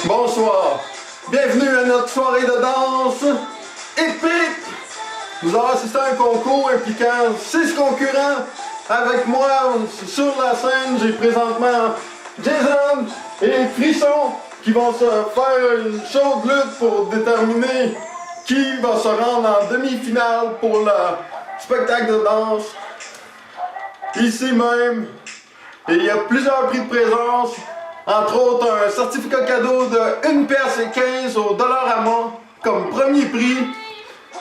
Bonsoir, bienvenue à notre soirée de danse épique. Nous avons assisté à un concours impliquant 6 concurrents. Avec moi sur la scène, j'ai présentement Jason et Frisson qui vont se faire une chaude lutte pour déterminer qui va se rendre en demi-finale pour le spectacle de danse. Ici même, et il y a plusieurs prix de présence, entre autres un certificat cadeau de 1 pièce et 15 au Dollarama comme premier prix.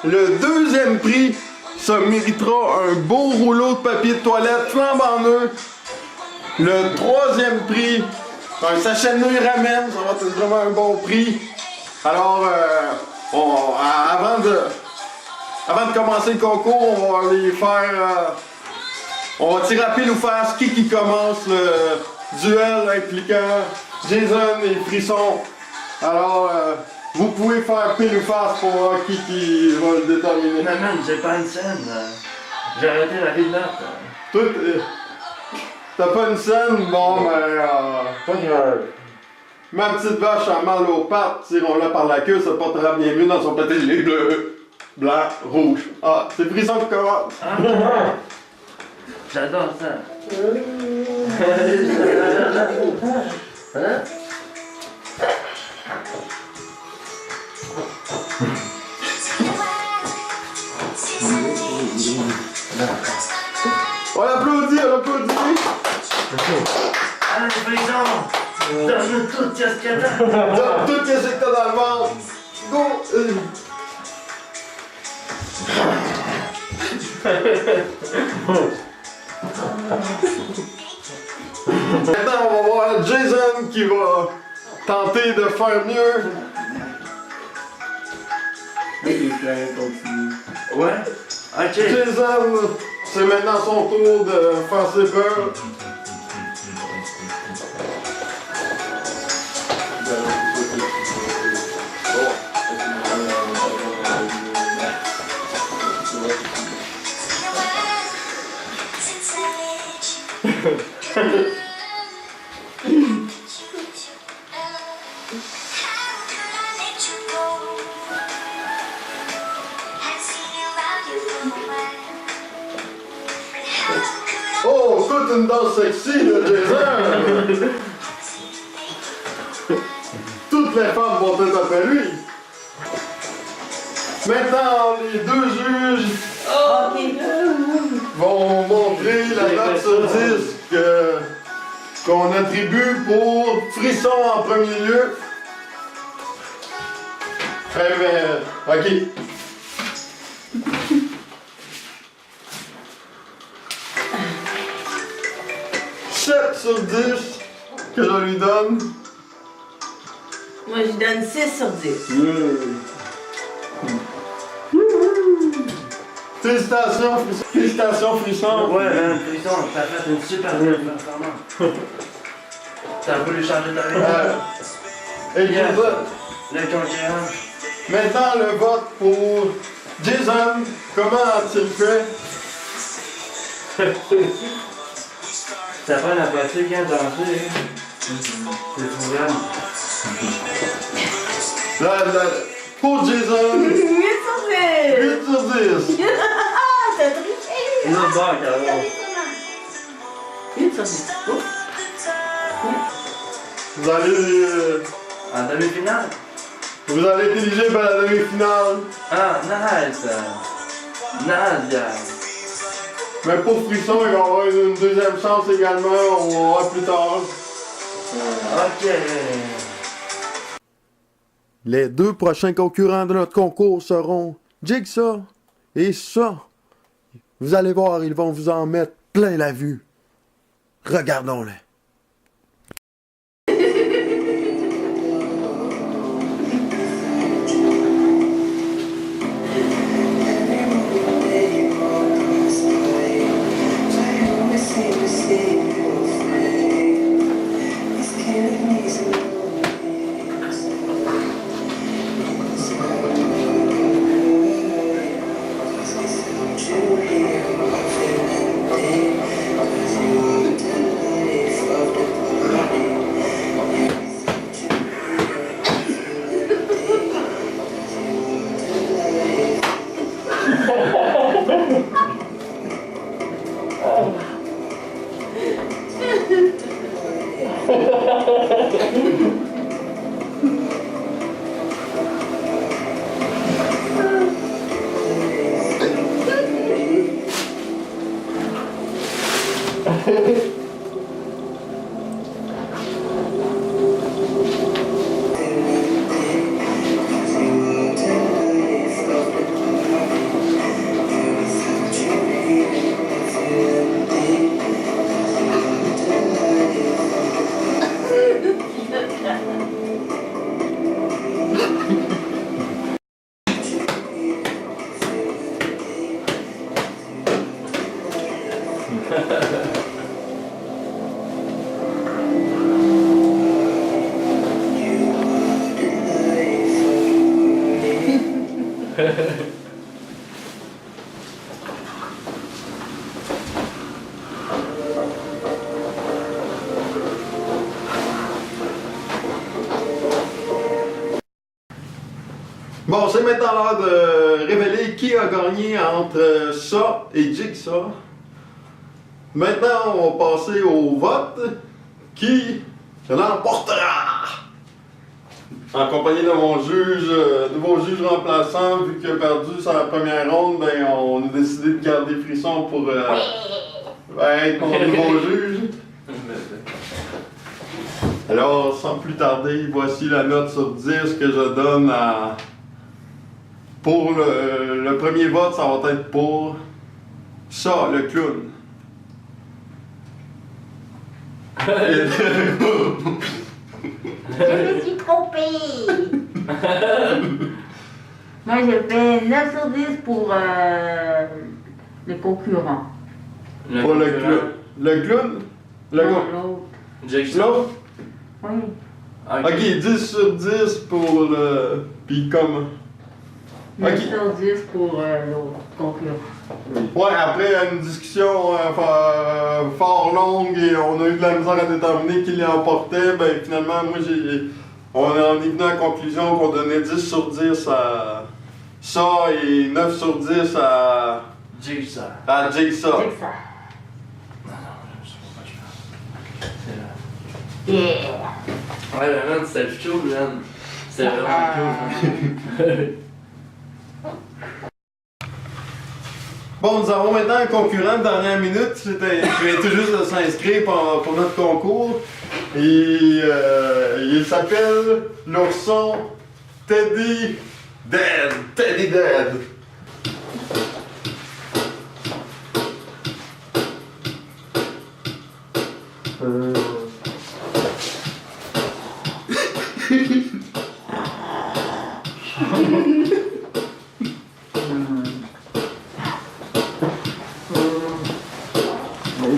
Le deuxième prix se méritera un beau rouleau de papier de toilette flambant neuf. Le troisième prix, un sachet de nouilles ramen, ça va être vraiment un bon prix. Alors, avant de commencer le concours, on va aller faire... on va tirer à pile ou face qui commence le duel impliquant Jason et Frisson. Alors, vous pouvez faire pile ou face pour voir qui va le déterminer. Non, man, j'ai pas une scène. J'ai arrêté la vie de note. Toi, t'as pas une scène? Bon, Pas grave. ma petite vache a mal aux pattes, tirons-la par la queue, ça portera bien mieux dans son pâté gilet bleu, blanc, rouge. Ah, c'est Frisson qui commence. Ah, j'adore ça. Hein? On applaudit, on applaudit. Allez, Frisson! Donne-nous tout ce que t'as! Donne tout ce que t'as dans le ventre. Go! Maintenant, on va voir Jason qui va tenter de faire mieux. Ouais? Ok. Jason, c'est maintenant son tour de faire ses peurs. Oh, écoute une danse sexy de Jason! Toutes les femmes vont être après lui. Maintenant, les deux juges vont montrer la note sur 10 qu'on attribue pour Frisson en premier lieu. Très bien. Ok. 7 sur 10 que je lui donne. Moi, je donne 6 sur 10. Félicitations, Frisson. Félicitations, Frisson. Ouais, Frisson, t'as fait une super belle performance. T'as voulu changer ta vie? Et Yes. le vote. Le conquérant. Maintenant, le vote pour Jason. Comment a-t-il fait? T'as pas la pratique, hein, danser, hein? C'est trop Pour Jason, 8 sur 10. 8 sur 10. T'as triché. Une autre barre, carrément. 8 sur 10. Vous allez En demi-finale? être éligible à la demi-finale. Ah, nice! Nice, gars! Mais pour Frisson, il va avoir une deuxième chance également. On va voir plus tard. Ok! Les deux prochains concurrents de notre concours seront Jigsaw et ça. Vous allez voir, ils vont vous en mettre plein la vue. Regardons-les. Bon, c'est maintenant l'heure de révéler qui a gagné entre ça et Jigsaw. Maintenant, on va passer au vote. Qui l'emportera? En compagnie de mon juge, nouveau juge remplaçant, vu qu'il a perdu sa première ronde, ben on a décidé de garder Frisson pour être mon nouveau juge. Alors, sans plus tarder, voici la note sur 10 que je donne à... Pour le premier vote, ça va être pour ça, le clown. Je me suis trompée. Moi, je fais 9 sur 10 pour les concurrents. Pour le clown. Le clown? Le Non, gars. l'autre. Jigsaw. L'autre? Oui. Ok, 10 sur 10 pour le... Puis comme... 9 Ok. sur 10 pour l'autre concurrent. Ouais, après une discussion fort longue et on a eu de la misère à déterminer qui l'emportait, ben finalement, moi on en est venu à la conclusion qu'on donnait 10 sur 10 à ça et 9 sur 10 à Jigsaw. Jigsaw. C'est ça. Non, je sais pas quoi je fais. Yeah. Ouais, mais man, c'était chaud, man. C'était vraiment cool. Bon, nous avons maintenant un concurrent de dernière minute qui vient tout juste de s'inscrire pour notre concours. Et il s'appelle l'ourson Teddy Dead. Teddy Dead.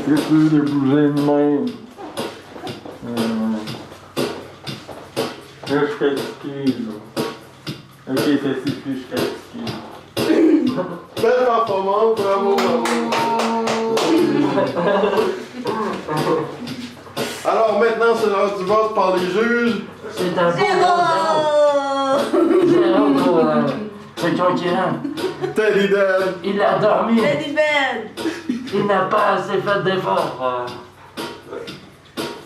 C'est plus de bouger de même. Là, je suis fatigué, là. Ok, c'est plus, je suis fatigué. Belle performance, bravo, bravo. Alors maintenant, c'est l'heure du vote par les juges. C'est un Zéro. Zéro pour ce concurrent. Teddy Dead. Il a dormi. Teddy Bear. Il n'a pas assez fait d'efforts.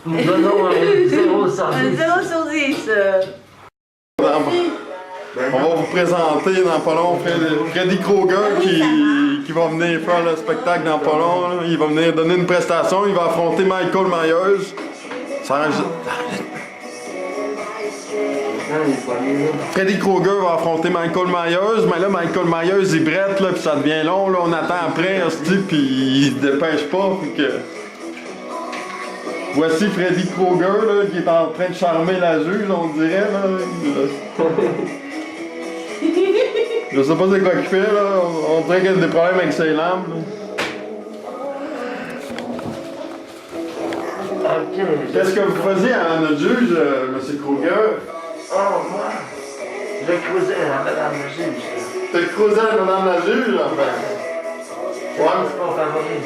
Nous donnons un 0 sur Un 10. 0 sur 10. On va vous présenter dans pas long Freddy Krueger qui va venir faire le spectacle dans pas long. Là. Il va venir donner une prestation. Il va affronter Michael Myers. Ça Freddy Krueger va affronter Michael Myers, mais là, Michael Myers, il brette, là, puis ça devient long, là, on attend après, puis il se dépêche pas, puis que... Voici Freddy Krueger, là, qui est en train de charmer la juge, on dirait, là. Je sais pas c'est quoi qu'il fait, là, on dirait qu'il y a des problèmes avec ses lampes, là. Qu'est-ce que vous faisiez à notre juge, M. Krueger? Oh, moi, je creusais à madame la juge. T'as creusé à madame la juge, enfin. Ouais, C'est mon favori.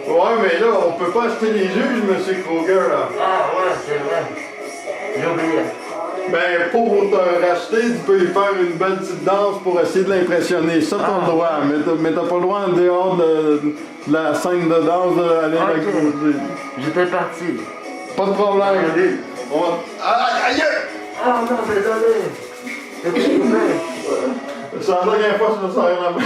ouais, mais là, on peut pas acheter les juges, M. Krueger, là. Ah, ouais, c'est vrai. J'ai oublié. Ben, pour te racheter, tu peux y faire une belle petite danse pour essayer de l'impressionner. Ça, t'as le droit. Mais t'as pas le droit en dehors de la scène de danse d'aller la creuser. J'étais parti. Pas de problème. On va... Aïe, aïe! Oh non, désolé. J'étais coupé. C'est la dernière fois que je me sers la main.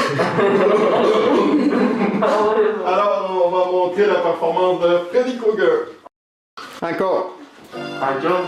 Alors, on va monter montrer la performance de Freddy Krueger. Encore. Encore.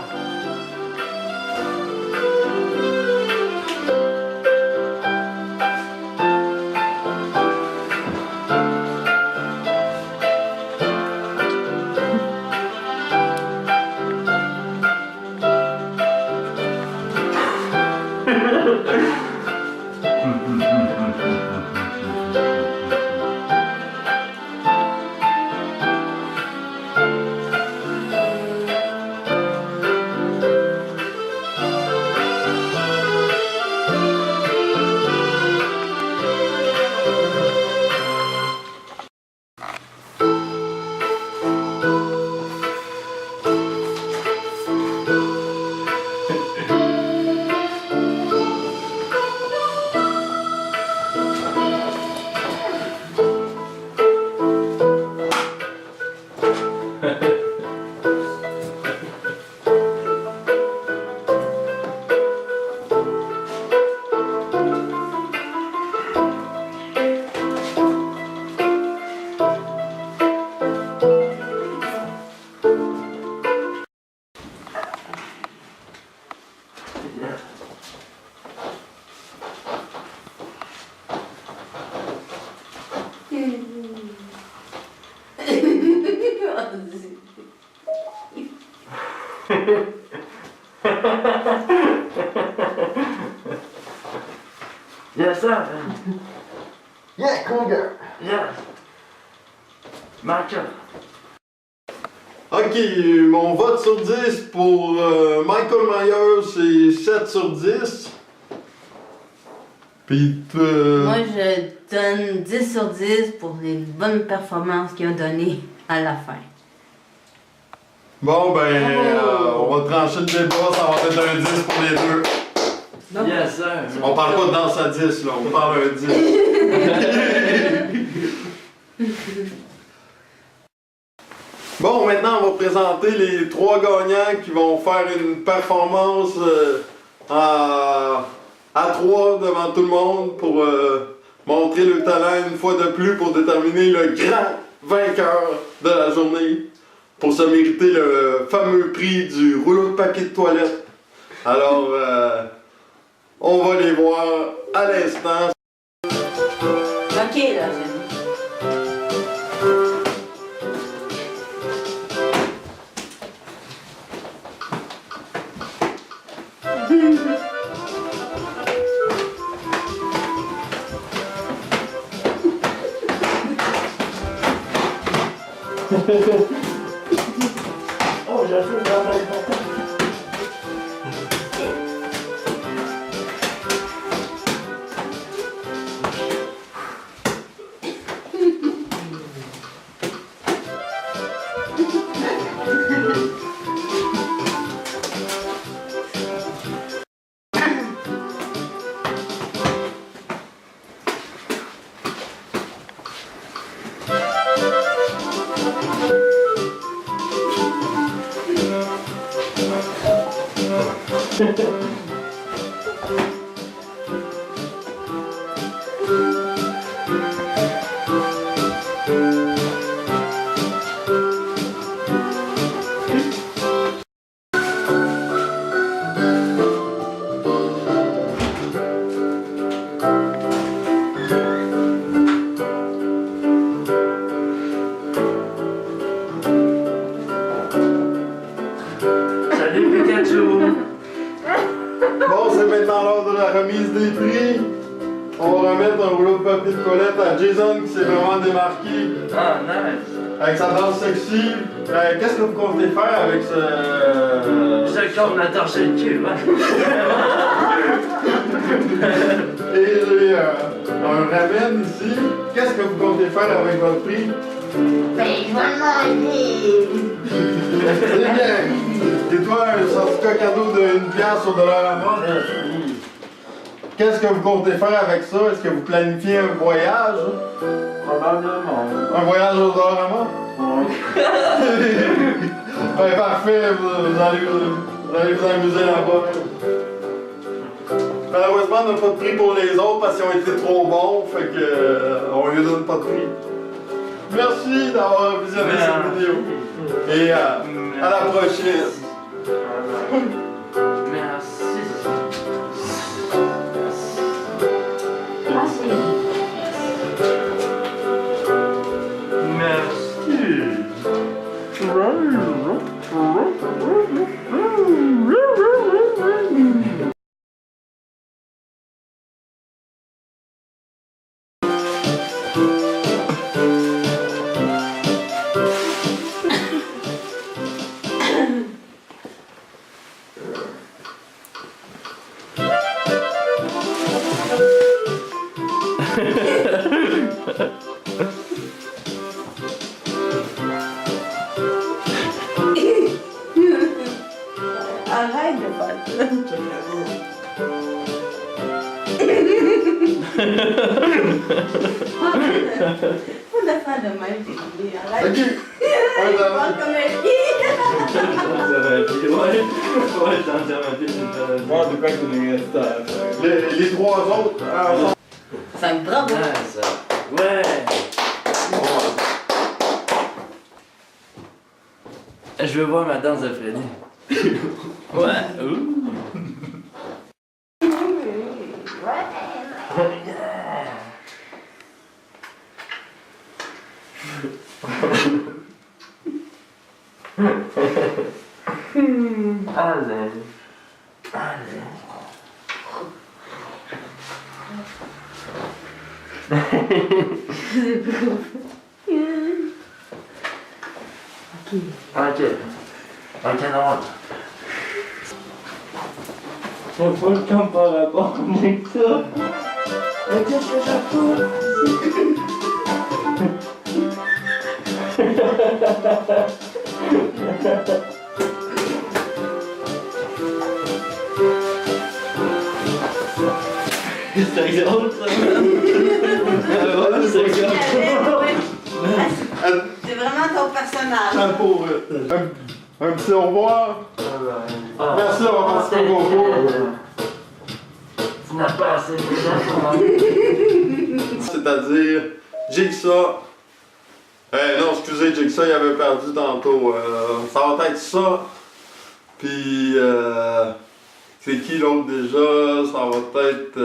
Yes, sir. Yeah, Krueger. Yes. Michael. Ok, mon vote sur 10 pour Michael Myers, c'est 7 sur 10. Puis Moi, je donne 10 sur 10 pour les bonnes performances qu'ils ont données à la fin. bon, ben, on va trancher le débat, ça va être un 10 pour les deux. Yes, sir. On parle pas de danse à 10, là, on parle un 10. Bon, maintenant, on va présenter les 3 gagnants qui vont faire une performance à 3 devant tout le monde pour montrer le talent une fois de plus pour déterminer le grand vainqueur de la journée pour se mériter le fameux prix du rouleau de papier de toilette. Alors, on va les voir à l'instant. Ok, là, j'ai dit. Oh, j'ai fait de la main. Salut Pikachu! Bon, c'est maintenant l'heure de la remise des prix. On va remettre un rouleau de papier de toilette à Jason qui s'est vraiment démarqué Ah, nice! avec sa danse sexy. Qu'est-ce que vous comptez faire avec ce... C'est comme on a torché le cul, hein? Et j'ai un ramen ici. Qu'est-ce que vous comptez faire avec votre prix? Ben, je vais le manger. C'est bien. Et toi, un certificat cadeau de 1 piastre sur Dollarama. Qu'est-ce que vous comptez faire avec ça? Est-ce que vous planifiez un voyage? Probablement. Un voyage au Dollarama? Ouais. Ben, parfait, vous allez vous amuser là-bas. Malheureusement, on n'a pas de prix pour les autres parce qu'ils ont été trop bons, fait que on lui donne pas de prix. Merci d'avoir visionné cette vidéo. Et à la prochaine. Merci. Arrête de faire ça. Faut le faire de même, j'ai oublié. Arrête. Ok. Il parle comme un fille. Moi, de quoi qu'il nous reste à faire. Les trois autres. Ça me bravo. Ah, ça. Ouais. Je veux voir ma danse de Freddy. Ouais. Ouh. Allez. Allez. Ok. Ok, non. C'est pas le temps par rapport avec ça. Mais qu'est-ce que ça C'est drôle, ça. C'est vraiment ton personnage. Un petit au revoir. Merci d'avoir participé au concours. Tu n'as pas assez de C'est-à-dire Jigsaw. Non, excusez, Jigsaw, il avait perdu tantôt. Ça va être ça. Puis, c'est qui l'autre déjà? Ça va être.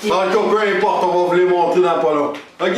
En tout cas, peu importe, on va vous les montrer dans pas long. Ok?